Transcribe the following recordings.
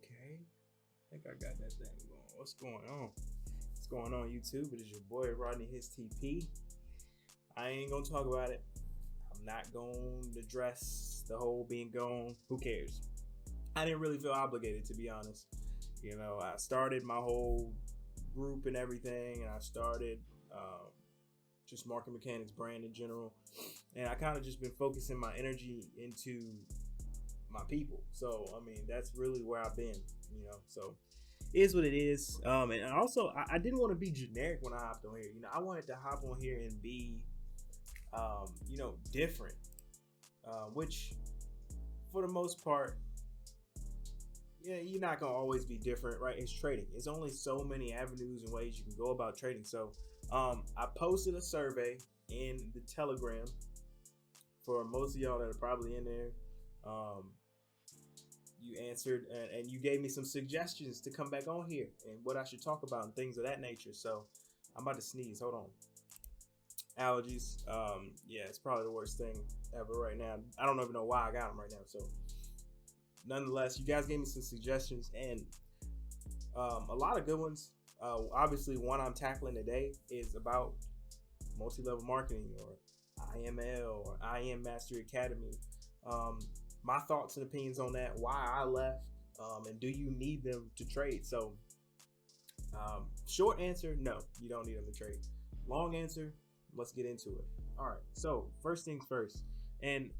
Okay. I think I got that thing going. What's going on? What's going on, YouTube? It is your boy Rodney His TP. I ain't gonna talk about it. I'm not gonna address the whole being gone. Who cares? I didn't really feel obligated, to be honest. You know, I started my whole group and everything, and I started just Market Mechanics brand in general, and I kind of just been focusing my energy into my people. So I mean, that's really where I've been, you know. So it is what it is. And also I didn't want to be generic when I hopped on here. You know, I wanted to hop on here and be different. Which for the most part, yeah, you're not gonna always be different, right? It's trading. It's only so many avenues and ways you can go about trading. So I posted a survey in the Telegram for most of y'all that are probably in there. You answered and you gave me some suggestions to come back on here and what I should talk about and things of that nature. So I'm about to sneeze. Hold on. Allergies. Yeah, it's probably the worst thing ever right now. I don't even know why I got them right now. So nonetheless, you guys gave me some suggestions and a lot of good ones. Obviously, one I'm tackling today is about multi-level marketing or IML or IM Mastery Academy. My thoughts and opinions on that, why I left, and do you need them to trade? So short answer, no, you don't need them to trade. Long answer, let's get into it. All right, so first things first, and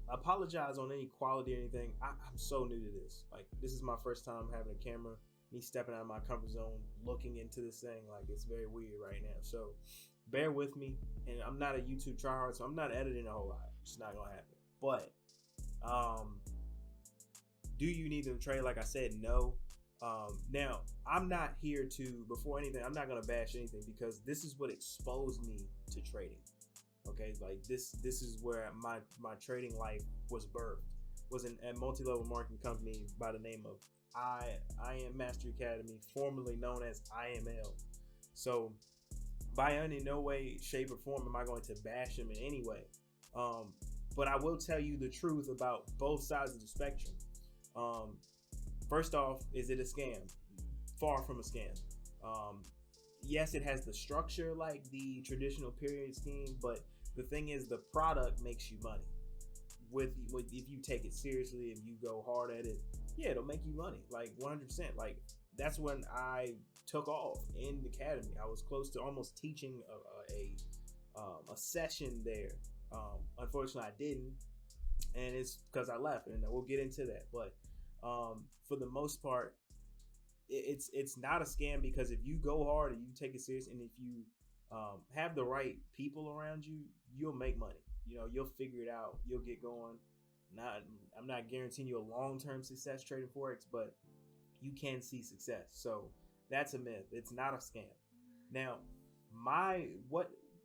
apologize on any quality or anything. I'm so new to this. Like, this is my first time having a camera, me stepping out of my comfort zone, looking into this thing. Like, it's very weird right now. So bear with me. And I'm not a YouTube tryhard, so I'm not editing a whole lot. It's not gonna happen. But do you need them to trade? Like I said, no. Now, I'm not here to, before anything, I'm not gonna bash anything because this is what exposed me to trading. Okay, like this is where my trading life was birthed. Was in a multi-level marketing company by the name of IM Mastery Academy, formerly known as IML. So by any no way, shape, or form am I going to bash them in any way. But I will tell you the truth about both sides of the spectrum. First off, is it a scam? Far from a scam. Yes, it has the structure like the traditional pyramid scheme, but the thing is, the product makes you money. With if you take it seriously, if you go hard at it, yeah, it'll make you money, like 100%. Like, that's when I took off in the academy. I was close to almost teaching a session there. Unfortunately, I didn't, and it's because I left, and we'll get into that. But for the most part, it's not a scam, because if you go hard and you take it serious, and if you have the right people around you, you'll make money. You know, you'll figure it out. You'll get going. I'm not guaranteeing you a long-term success trading Forex, but you can see success. So that's a myth. It's not a scam. Now,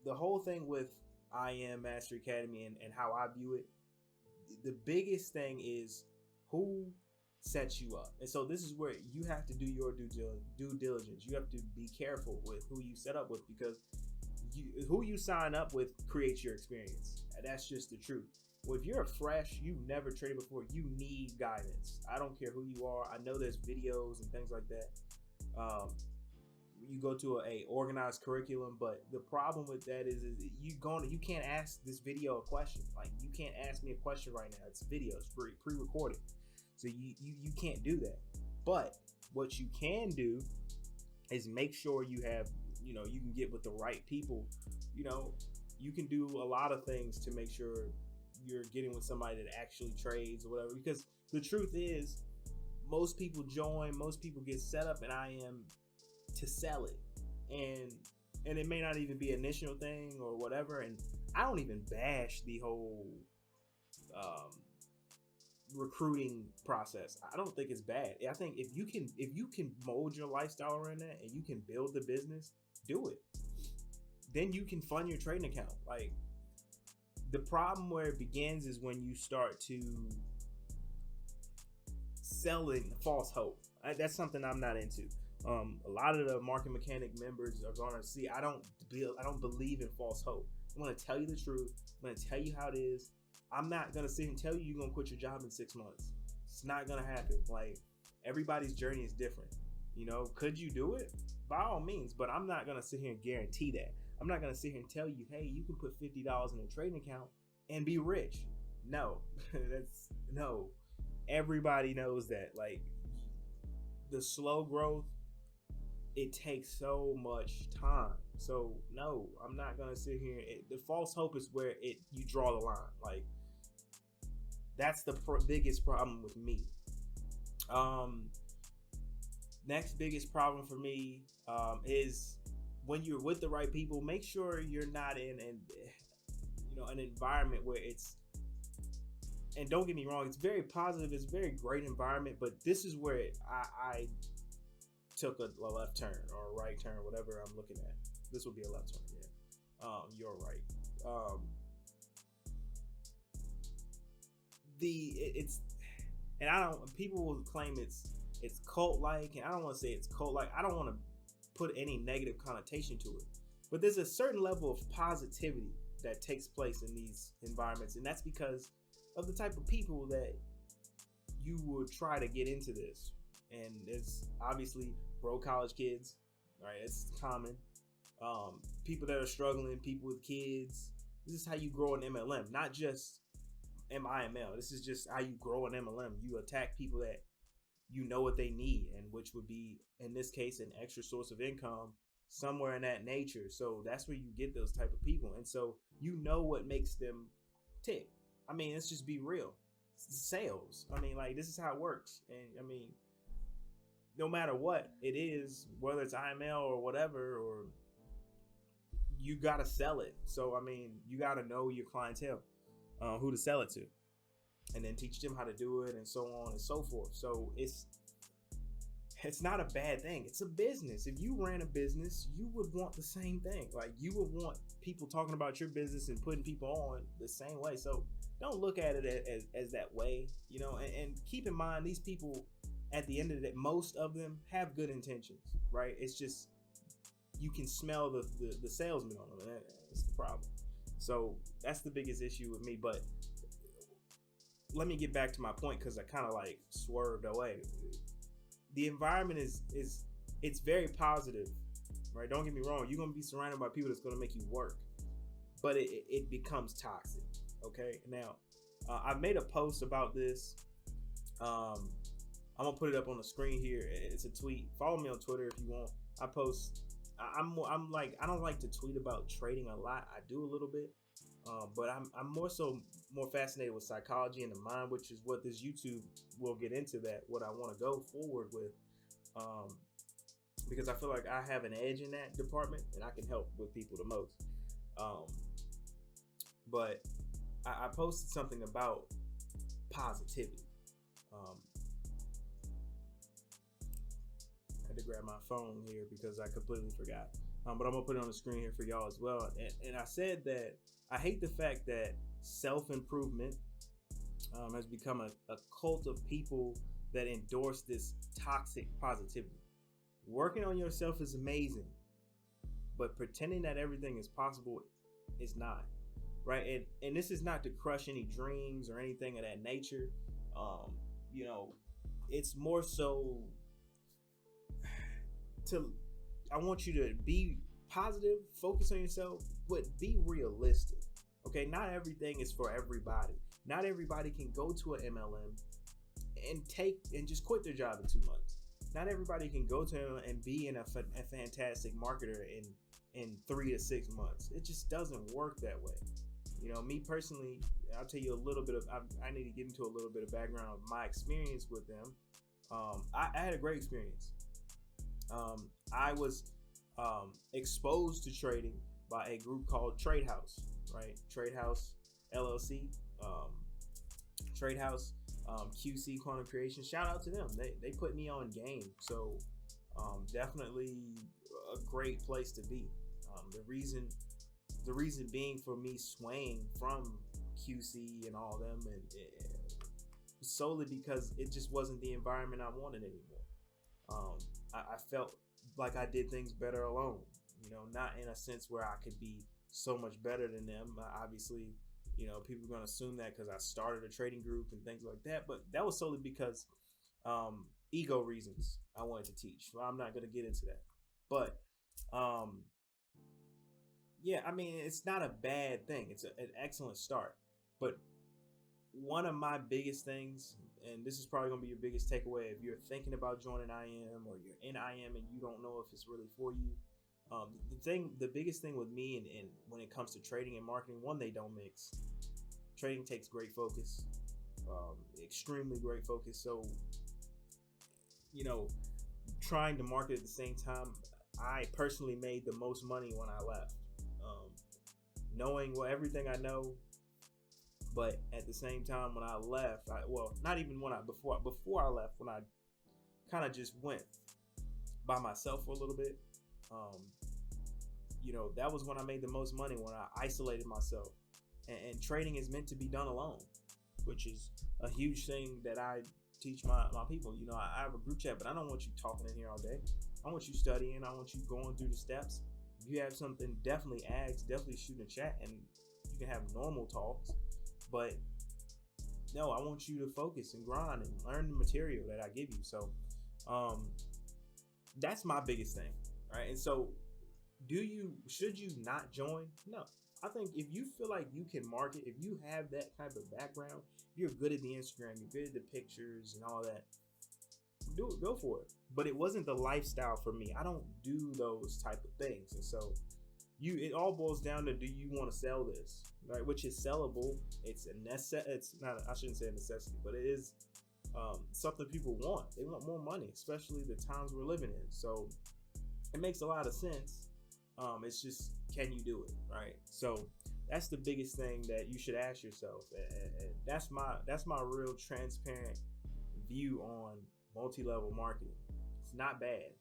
the whole thing with IM Mastery Academy and how I view it, the biggest thing is who sets you up. And so this is where you have to do your due diligence. You have to be careful with who you set up with, because who you sign up with creates your experience. And that's just the truth. Well, if you're fresh, you've never traded before, you need guidance. I don't care who you are. I know there's videos and things like that. You go to a organized curriculum, but the problem with that is you can't ask this video a question. Like, you can't ask me a question right now. It's video. It's pre-recorded. So you can't do that. But what you can do is make sure you have, you can get with the right people. You can do a lot of things to make sure you're getting with somebody that actually trades or whatever. Because the truth is, most people get set up in IM to sell it. And it may not even be an initial thing or whatever. And I don't even bash the whole recruiting process. I don't think it's bad. I think if you can mold your lifestyle around that and you can build the business, do it. Then you can fund your trading account. Like, the problem where it begins is when you start to selling false hope. That's something I'm not into. A lot of the market mechanic members are going to see I don't believe in false hope. I'm going to tell you the truth. I'm going to tell you how it is. I'm not going to sit and tell you you're going to quit your job in 6 months. It's not going to happen. Like, Everybody's journey is different. Could you do it? By all means, but I'm not going to sit here and guarantee that. I'm not going to sit here and tell you, hey, you can put $50 in a trading account and be rich. No, no. Everybody knows that. Like, the slow growth, it takes so much time. So no, I'm not going to sit here. The false hope is where you draw the line. Like, that's the biggest problem with me. Next biggest problem for me is when you're with the right people, make sure you're not in an environment where it's, and don't get me wrong, it's very positive, it's a very great environment, but this is where I took a left turn or a right turn, whatever I'm looking at. This would be a left turn, yeah. You're right. And I don't, people will claim it's cult-like, and I don't want to say it's cult-like. I don't want to put any negative connotation to it, but there's a certain level of positivity that takes place in these environments, and that's because of the type of people that you would try to get into this. And it's obviously broke college kids, right? It's common. People that are struggling, people with kids. This is how you grow an MLM, not just MIML. This is just how you grow an MLM. You attack people that you know what they need, and which would be, in this case, an extra source of income, somewhere in that nature. So that's where you get those type of people. And so you know what makes them tick. I mean, let's just be real. It's sales. I mean, like, this is how it works. And I mean, no matter what it is, whether it's IML or whatever, or you got to sell it. So, I mean, you got to know your clientele, who to sell it to, and then teach them how to do it, and so on and so forth. So it's not a bad thing. It's a business. If you ran a business, you would want the same thing. Like, you would want people talking about your business and putting people on the same way. So don't look at it as that way, and keep in mind, these people, at the end of the day, most of them have good intentions, right? It's just, you can smell the salesman on them. That's the problem. So that's the biggest issue with me. But let me get back to my point, because I kind of like swerved away. The environment is it's very positive, right? Don't get me wrong. You're going to be surrounded by people that's going to make you work, but it becomes toxic. Okay. Now, I've made a post about this. I'm going to put it up on the screen here. It's a tweet. Follow me on Twitter if you want. I post, I'm like, I don't like to tweet about trading a lot. I do a little bit. But I'm more fascinated with psychology and the mind, which is what this YouTube will get into, that what I want to go forward with, because I feel like I have an edge in that department and I can help with people the most. But I posted something about positivity. I had to grab my phone here because I completely forgot. But I'm gonna put it on the screen here for y'all as well. And I said that I hate the fact that self-improvement has become a cult of people that endorse this toxic positivity. Working on yourself is amazing, but pretending that everything is possible is not, right? And this is not to crush any dreams or anything of that nature. It's more so I want you to be positive, focus on yourself, but be realistic. Okay, not everything is for everybody. Not everybody can go to an MLM and just quit their job in 2 months. Not everybody can go to MLM and be a fantastic marketer in 3 to 6 months. It just doesn't work that way. Me personally, I'll tell you a little bit of, I need to get into a little bit of background of my experience with them. I had a great experience. I was exposed to trading by a group called Trade House, right? Trade House LLC, Trade House, QC Quantum Creation. Shout out to them. They put me on game. So definitely a great place to be. The reason being for me swaying from QC and all them, and solely because it just wasn't the environment I wanted anymore. I felt like I did things better alone, not in a sense where I could be so much better than them. Obviously, people are going to assume that because I started a trading group and things like that, but that was solely because ego reasons I wanted to teach. Well, I'm not going to get into that, but um, yeah, I mean, it's not a bad thing. It's an excellent start. But one of my biggest things, and this is probably going to be your biggest takeaway if you're thinking about joining IM or you're in IM and you don't know if it's really for you. The biggest thing with me and when it comes to trading and marketing, one, they don't mix. Trading takes great focus, extremely great focus. So, trying to market at the same time, I personally made the most money when I left. Knowing everything I know, but at the same time when I left, not even before I left, when I kind of just went by myself for a little bit, that was when I made the most money, when I isolated myself. And trading is meant to be done alone, which is a huge thing that I teach my people. I have a group chat, but I don't want you talking in here all day. I want you studying. I want you going through the steps. If you have something, definitely ask, definitely shoot in chat, and you can have normal talks. But no, I want you to focus and grind and learn the material that I give you. So that's my biggest thing. Right. And so should you not join? No. I think if you feel like you can market, if you have that type of background, you're good at the Instagram, you're good at the pictures and all that, go for it. But it wasn't the lifestyle for me. I don't do those type of things. And so it all boils down to, do you want to sell this? Right, which is sellable. It's it's not, I shouldn't say a necessity, but it is something people want. They want more money, especially the times we're living in. So it makes a lot of sense. It's just, can you do it? Right. So that's the biggest thing that you should ask yourself. And that's my real transparent view on multi-level marketing. It's not bad.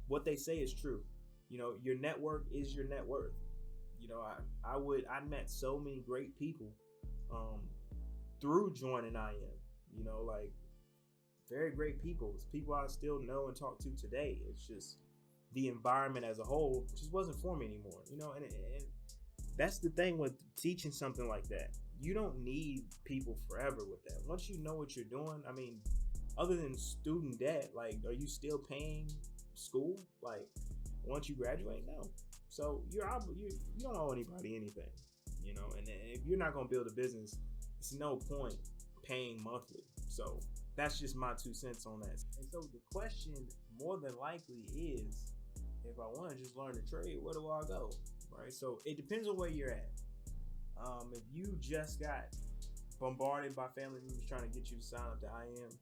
What they say is true. Your network is your net worth. I met so many great people through joining IM. Like very great people. It's people I still know and talk to today. It's just the environment as a whole just wasn't for me anymore. And that's the thing with teaching something like that. You don't need people forever with that. Once you know what you're doing, I mean, other than student debt, like, are you still paying school? Like, once you graduate? No. So you don't owe anybody anything, and if you're not going to build a business, it's no point paying monthly. So that's just my 2 cents on that. And so the question more than likely is, if I want to just learn to trade, where do I go? Right. So it depends on where you're at. If you just got bombarded by family members trying to get you to sign up to IM,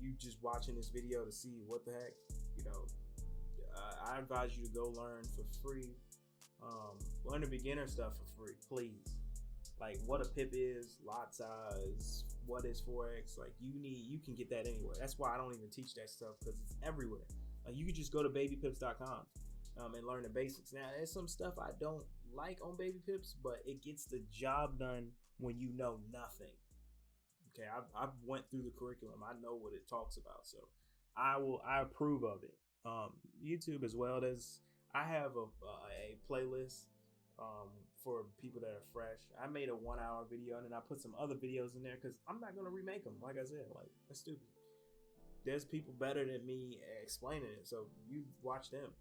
you just watching this video to see what the heck, I advise you to go learn for free. Learn the beginner stuff for free, please. Like what a pip is, lot size, what is Forex. Like you can get that anywhere. That's why I don't even teach that stuff, because it's everywhere. You can just go to babypips.com and learn the basics. Now, there's some stuff I don't like on Baby Pips, but it gets the job done when you know nothing. Okay, I've went through the curriculum. I know what it talks about, so I approve of it. YouTube as well. I have a playlist for people that are fresh. I made a 1-hour video, and then I put some other videos in there because I'm not gonna remake them. Like I said, like, that's stupid. There's people better than me explaining it, so you watch them.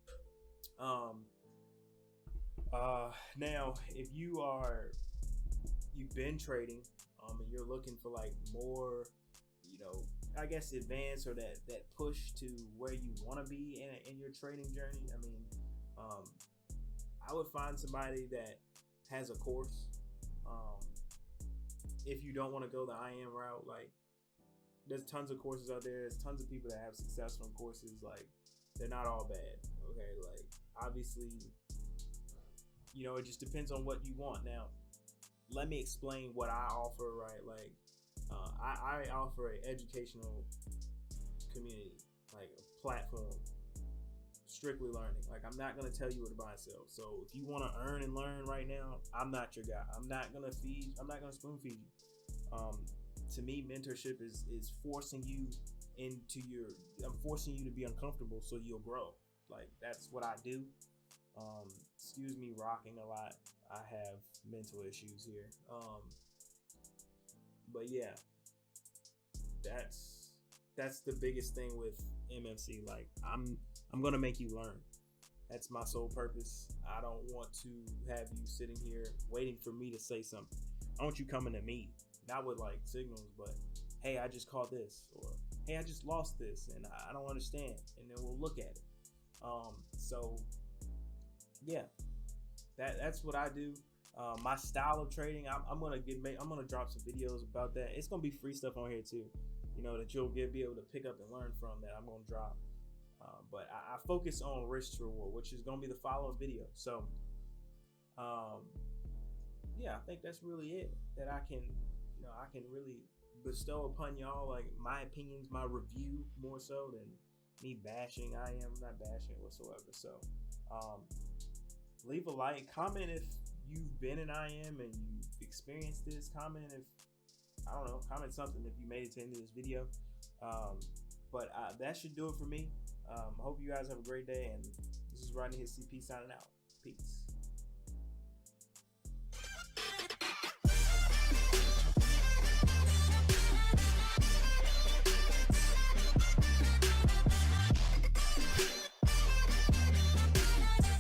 Now, if you've been trading, and you're looking for like more, I guess advance, or that push to where you want to be in your trading journey. I would find somebody that has a course. If you don't want to go the IM route, like, there's tons of courses out there. There's tons of people that have success from courses. Like, they're not all bad. Okay, like, obviously, it just depends on what you want. Now, let me explain what I offer. Right, like, I offer an educational community, like a platform, strictly learning. Like, I'm not gonna tell you what to buy and sell. So if you want to earn and learn right now, I'm not your guy. I'm not gonna spoon feed you. To me, mentorship is forcing you I'm forcing you to be uncomfortable so you'll grow. Like, that's what I do. Excuse me rocking a lot. I have mental issues here. But yeah, that's the biggest thing with MMC. Like I'm gonna make you learn. That's my sole purpose. I don't want to have you sitting here waiting for me to say something. I want you coming to me, not with like signals, but hey, I just caught this, or hey, I just lost this and I don't understand, and then we'll look at it. So yeah, that's what I do. My style of trading, I'm gonna drop some videos about that. It's gonna be free stuff on here too, that you'll be able to pick up and learn from, that I'm gonna drop. But I focus on risk to reward, which is gonna be the following video. So yeah, I think that's really it that I can really bestow upon y'all, like my opinions, my review, more so than me bashing. I'm not bashing whatsoever. So leave a like, comment if you've been in IM and you've experienced this. Comment if, I don't know, comment something if you made it to the end of this video. But that should do it for me. Hope you guys have a great day, and this is Rodney his CP signing out. Peace.